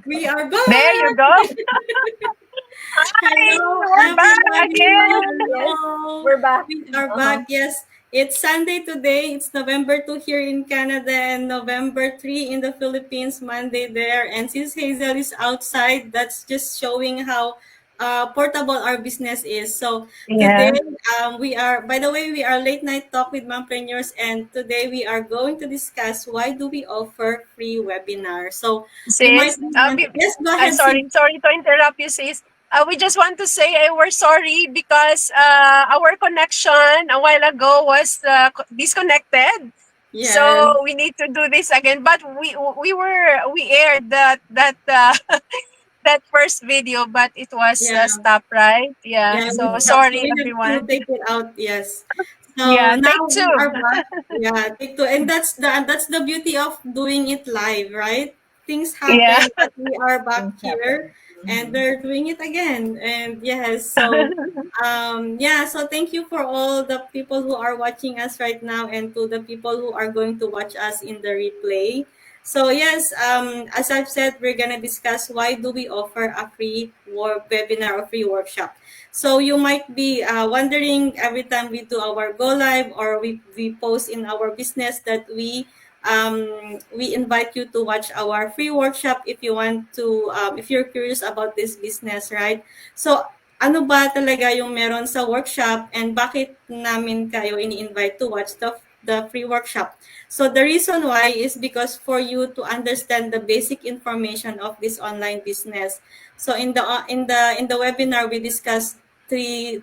We are There you back! go. Hi, Hello, we're back everybody! again. Yes, Hello! we're back. We are back. Yes, it's Sunday today. It's November 2 here in Canada and November 3 in the Philippines, Monday there. And since Hazel is outside, that's just showing how portable our business is. So today, Yeah, by the way, we are late night talk with mompreneurs, and today we are going to discuss why do we offer free webinars. So you might sis. be wondering, yes, go ahead, sis. Sorry to interrupt you, sis. We just want to say we're sorry because our connection a while ago was disconnected. Yes. So we need to do this again. But we aired that that first video, but it was Yeah. stopped, right? Yeah. Yeah, we So stopped. So sorry, we have to everyone. take it out. Yes. So Yeah, now take we two. are back. Yeah, take two. And that's the beauty of doing it live, right? Things Yeah. happen, but we are back Things here happen. and we're doing it again. And yes, so yeah, so thank you for all the people who are watching us right now and to the people who are going to watch us in the replay. So yes, as I've said, we're gonna discuss why do we offer a free webinar or free workshop. So you might be wondering every time we do our go live or we post in our business that we invite you to watch our free workshop if you want to if you're curious about this business, right? So ano ba talaga yung meron sa workshop and bakit namin kayo ini-invite to watch the free workshop? So the reason why is because for you to understand the basic information of this online business. So in the webinar we discussed three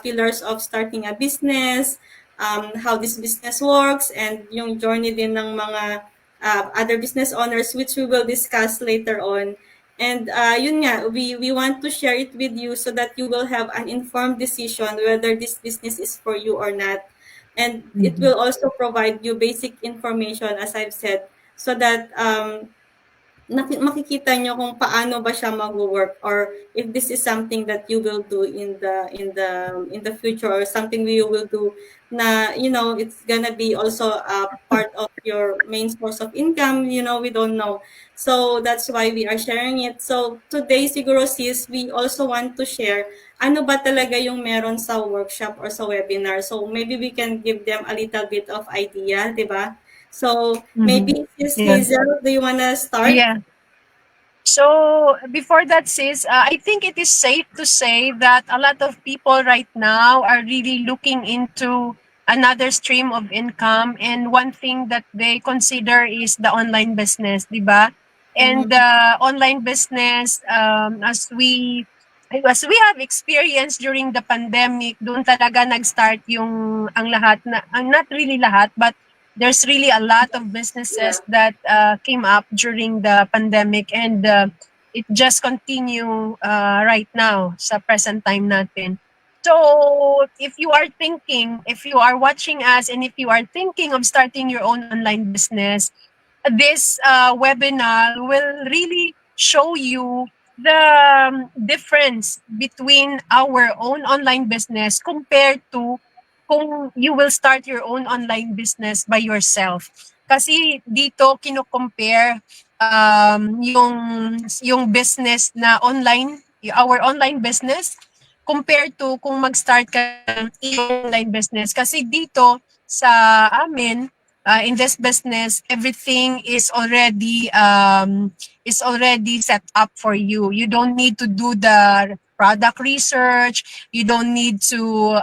pillars of starting a business, how this business works, and yung journey din ng mga other business owners which we will discuss later on. And yun nga, we want to share it with you so that you will have an informed decision whether this business is for you or not. And it Mhm. will also provide you basic information, as I've said, so that makikita nyo kung paano ba siya magwo-work or if this is something that you will do in the future or something you will do na it's gonna be also a part of your main source of income, we don't know. So that's why we are sharing it. So today siguro sis, we also want to share ano ba talaga yung meron sa workshop or sa webinar. So maybe we can give them a little bit of idea, di ba? So Mhm. maybe sis Yeah. Hazel, do you wanna start? Yeah. So before that, sis, I think it is safe to say that a lot of people right now are really looking into another stream of income, and one thing that they consider is the online business, di ba? And Mhm. online business, as we have experienced during the pandemic, doon talaga nag-start yung ang lahat na, ang not really lahat, but there's really a lot of Yeah. businesses that came up during the pandemic, and it just continue right now sa present time natin. So if you are watching us and if you are thinking of starting your own online business, this webinar will really show you the difference between our own online business compared to kung you will start your own online business by yourself. Kasi dito kino-compare yung business na online, our online business compared to kung mag-start ka ng iyong online business. Kasi dito sa amin, in this business, everything is already set up for you. You don't need to do the product research. You don't need to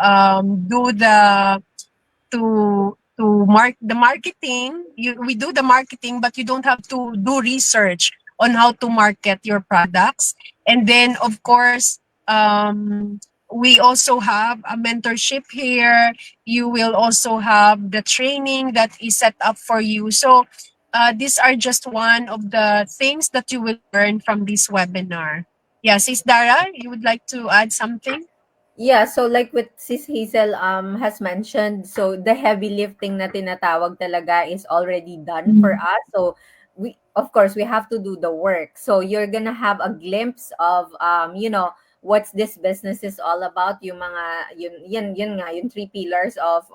do the marketing. We do the marketing, but you don't have to do research on how to market your products. And then, of course, we also have a mentorship here. You will also have the training that is set up for you. So these are just one of the things that you will learn from this webinar. Yeah, Sis Dara, you would like to add something? Yeah, so like what Sis Hazel has mentioned, so the heavy lifting na tinatawag talaga is already done for Mm. us. So we of course we have to do the work. So you're gonna have a glimpse of what's this business is all about, yung mga yun nga yung three pillars of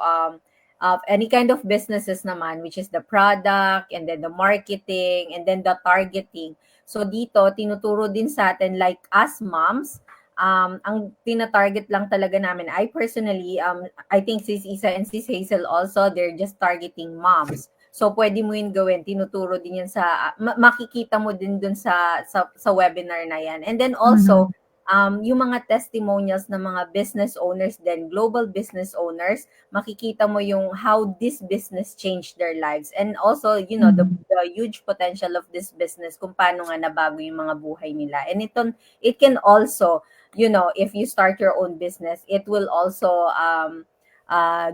any kind of businesses naman, which is the product and then the marketing and then the targeting. So dito, tinuturo din sa atin like as moms, ang tina-target lang talaga namin. I personally, I think Sis Isa and Sis Hazel also, they're just targeting moms. So pwede mo yun gawin, tinuturo din yan sa makikita mo din dun sa webinar na yan. And then also, yung mga testimonials ng mga business owners din, global business owners, makikita mo yung how this business changed their lives. And also, you know, the huge potential of this business, kung paano nga nabago yung mga buhay nila. And it can also, you know, if you start your own business, it will also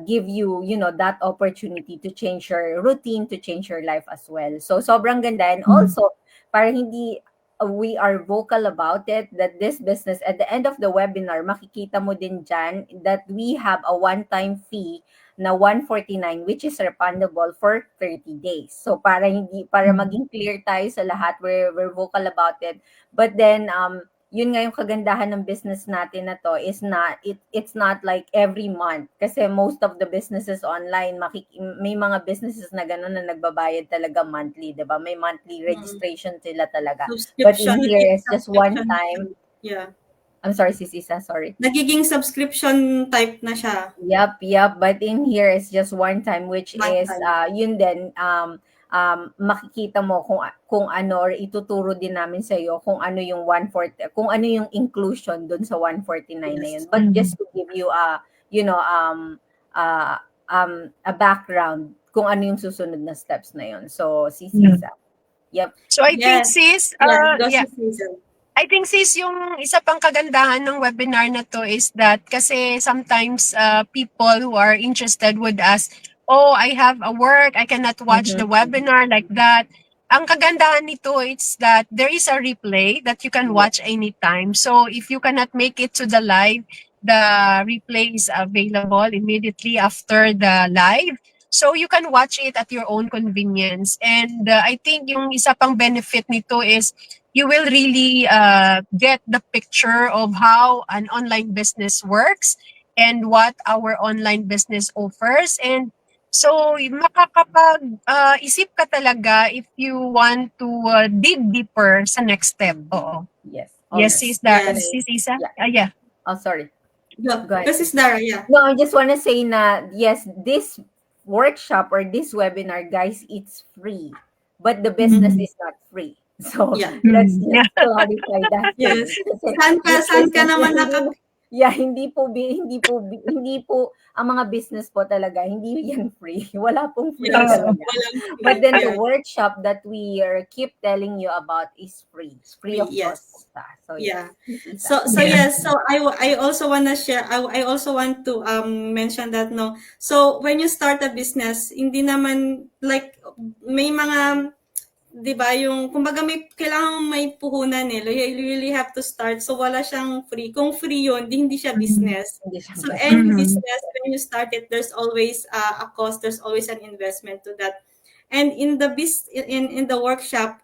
give you, you know, that opportunity to change your routine, to change your life as well. So sobrang ganda. And also, para hindi we are vocal about it, that this business, at the end of the webinar, makikita mo din dyan that we have a one-time fee na 149, which is refundable for 30 days. So para maging clear tayo sa lahat, we're vocal about it. But then yun nga yung kagandahan ng business natin na to is it's not like every month, kasi most of the businesses online, may mga businesses na gano'n na nagbabayad talaga monthly, 'di ba? May monthly registration sila talaga. But in here it's just one time. Yeah. I'm sorry, Sis Isa, sorry. Nagiging subscription type na siya. Yep. But in here it's just one time, which One is time. yun din, makikita mo kung ano, or ituturo din namin sa iyo kung ano yung 140, kung ano yung inclusion doon sa 149 na yun. But just to give you a background kung ano yung susunod na steps na yun. So Sisa. Yep. So I think sis, I think sis, yung isa pang kagandahan ng webinar na to is that kasi sometimes people who are interested would ask, oh, I have a work, I cannot watch the webinar like that. Ang kagandahan nito is that there is a replay that you can watch anytime. So if you cannot make it to the live, the replay is available immediately after the live. So you can watch it at your own convenience. And I think yung isa pang benefit nito is you will really get the picture of how an online business works and what our online business offers. And so makakapag-isip ka talaga if you want to dig deeper sa next step. Oo. Yes. Yes, Sis Isa? Yeah. Oh, sorry. Go ahead. This is Dara, yeah. No, I just want to say na, yes, this workshop or this webinar, guys, it's free. But the business is not free. So, let's just clarify that. Yes. Saan ka naman hindi po ang mga business po talaga, hindi yan free. Wala pong free talaga. But then the workshop that we keep telling you about is free. It's free of cost. So I also want to share, I also want to mention that so when you start a business, hindi naman like may mga, di ba, yung kumbaga kailangan may puhunan you really have to start. So wala siyang free. Kung free yun, hindi siya business. So any business, when you start it, there's always a cost, there's always an investment to that. And in the workshop,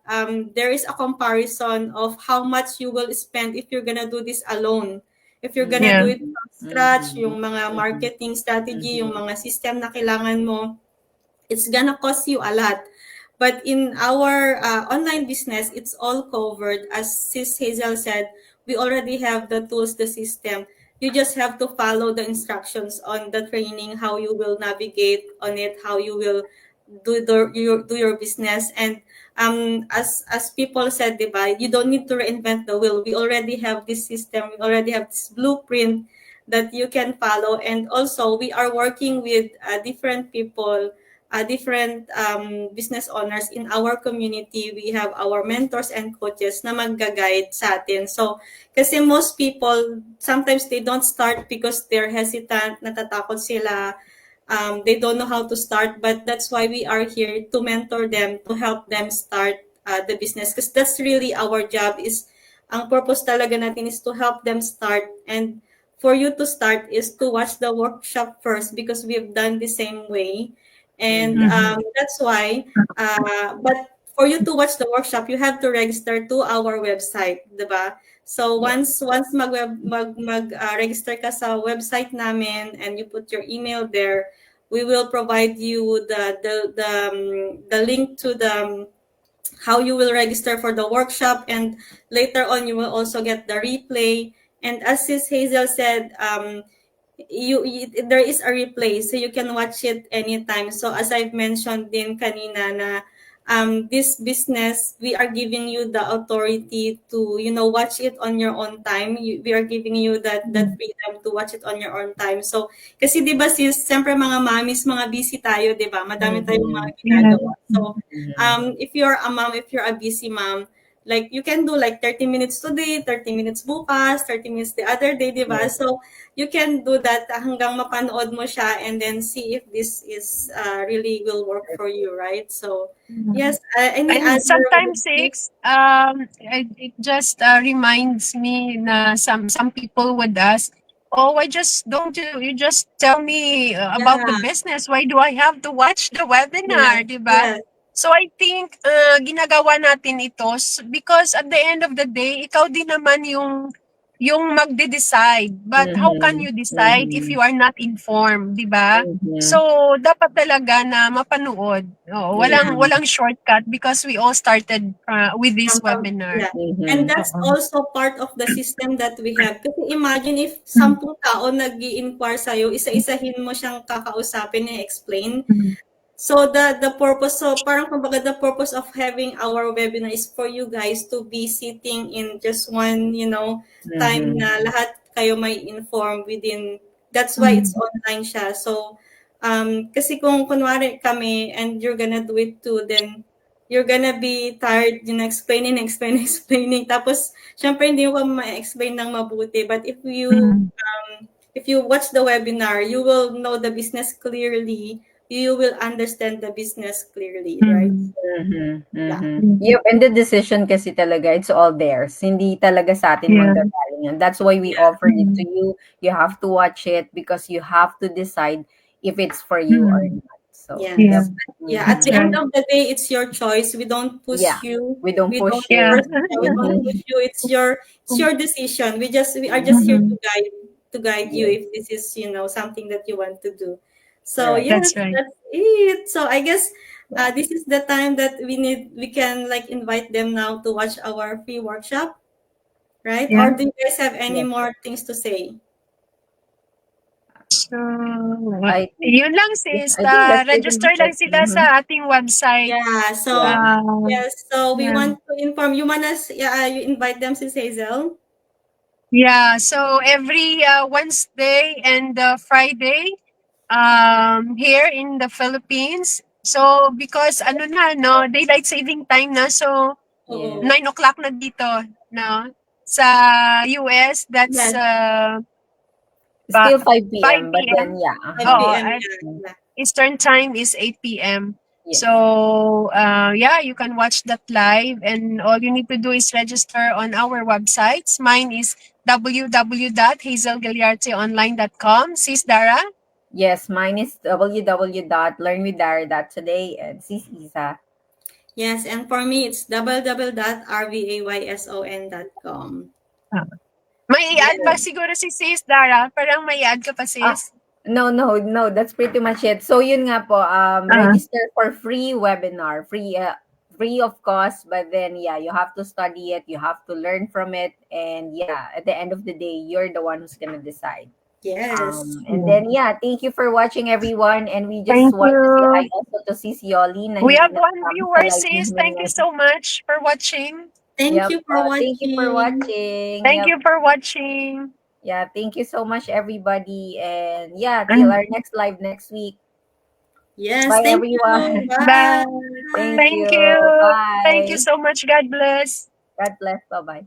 there is a comparison of how much you will spend if you're gonna do this alone. If you're gonna do it from scratch, yung mga marketing strategy, yung mga system na kailangan mo, it's gonna cost you a lot. But in our online business, it's all covered. As Sis Hazel said, we already have the tools, the system. You just have to follow the instructions on the training, how you will navigate on it, how you will do your business. And as people said, diba, you don't need to reinvent the wheel. We already have this system. We already have this blueprint that you can follow. And also, we are working with different people, different business owners in our community. We have our mentors and coaches na mag-guide sa atin. So, kasi most people, sometimes they don't start because they're hesitant, natatakot sila, they don't know how to start, but that's why we are here to mentor them, to help them start the business. Because that's really our job, is ang purpose talaga natin is to help them start. And for you to start is to watch the workshop first, because we've done the same way. And that's why, but for you to watch the workshop, you have to register to our website, diba? So once mag-register ka sa website namin and you put your email there, we will provide you the link to the how you will register for the workshop, and later on you will also get the replay. And as Sis Hazel said, there is a replay, so you can watch it anytime. So as I've mentioned din kanina na this business, we are giving you the authority to, watch it on your own time. We are giving you that freedom to watch it on your own time. So kasi 'di ba sis, siyempre mga mommies, mga busy tayo, 'di ba? Madami tayong mga Yeah. ginagawa. So if you're a mom, if you're a busy mom, like you can do like 30 minutes today, 30 minutes bukas, 30 minutes the other day, di ba? So you can do that hanggang mapanood mo siya and then see if this is really will work for you, right? So yes, any And other sometimes it just reminds me na some people would ask, "Oh, why just don't you just tell me about the Yeah, business? Why do I have to watch the yes, webinar?" 'Di ba? yes, So I think ginagawa natin ito because at the end of the day, ikaw din naman yung magde-decide. But how can you decide if you are not informed, 'di ba? So dapat talaga na mapanood. Oo, yeah. walang shortcut because we all started with this webinar. Yeah. And that's Oo. also part of the system that we have. Kasi imagine if 10 tao nag-i-inquire sa'yo, isa-isahin mo siyang kakausapin and explain. So the purpose, so parang kumbaga the purpose of having our webinar is for you guys to be sitting in just one, time na lahat kayo may inform within, that's why it's online siya. So, kasi kung kunwari kami and you're gonna do it too, then you're gonna be tired, explaining. Tapos, syempre hindi mo pa ma-explain ng mabuti. But if you watch the webinar, you will know the business clearly. You will understand the business clearly, right? Yeah. Yep, and the decision kasi talaga, it's all theirs. Hindi talaga sa atin Yeah. manggagaling yan. That's why we Yeah. offered it to you. You have to watch it because you have to decide if it's for you or not. So, Yes. Yeah. Yeah. At the end of the day, it's your choice. We don't push Yeah. you. We don't push don't you. Yeah. force you. We don't push you. It's your decision. We are just here to guide you if this is, something that you want to do. So Correct. yes, That's right. that's it. So I guess this is the time that we can like invite them now to watch our free workshop, right? Yeah. Or do you guys have any Yes. more things to say? So, I yun lang sis, I think that's pretty register much lang it. sila sa ating website. Yeah. So yes. So we Yeah. want to inform you. You invite them, Sis Hazel. Yeah, so every Wednesday and Friday here in the Philippines. So because daylight saving time na, so Oo. 9 o'clock na dito, no? Sa US, that's Yes. Still 5 5 p.m. But p.m. then, yeah. 5 Oo, p.m. at Yeah. Eastern time is 8 p.m. Yes. So, you can watch that live, and all you need to do is register on our websites. Mine is www.hazelgaliarteonline.com. Sis Dara? Yes, mine is www.learnwithdara.today and sis Isa. Yes, and for me, it's www.rvayson.com. May i-add ba siguro si Sis Dara? Parang may i-add ka pa, sis? No, that's pretty much it. So yun nga po, register for free webinar, free of cost, but then you have to study it, you have to learn from it, and at the end of the day, you're the one who's gonna decide. Yes. And then thank you for watching, everyone, and we just Thank want to say you. hi also to Sis Yoli. Na We hindi have na one kasama viewer, sa live sis. ninyo Thank you ngayon. so much for watching. Thank you for watching. Thank you for watching. Thank you for watching. Yeah, thank you so much, everybody. And till our next live next week. Yes, Bye, thank everyone. you. Bye. Bye. Thank Thank you. you. Bye. Thank you so much. God bless. God bless. Bye-bye.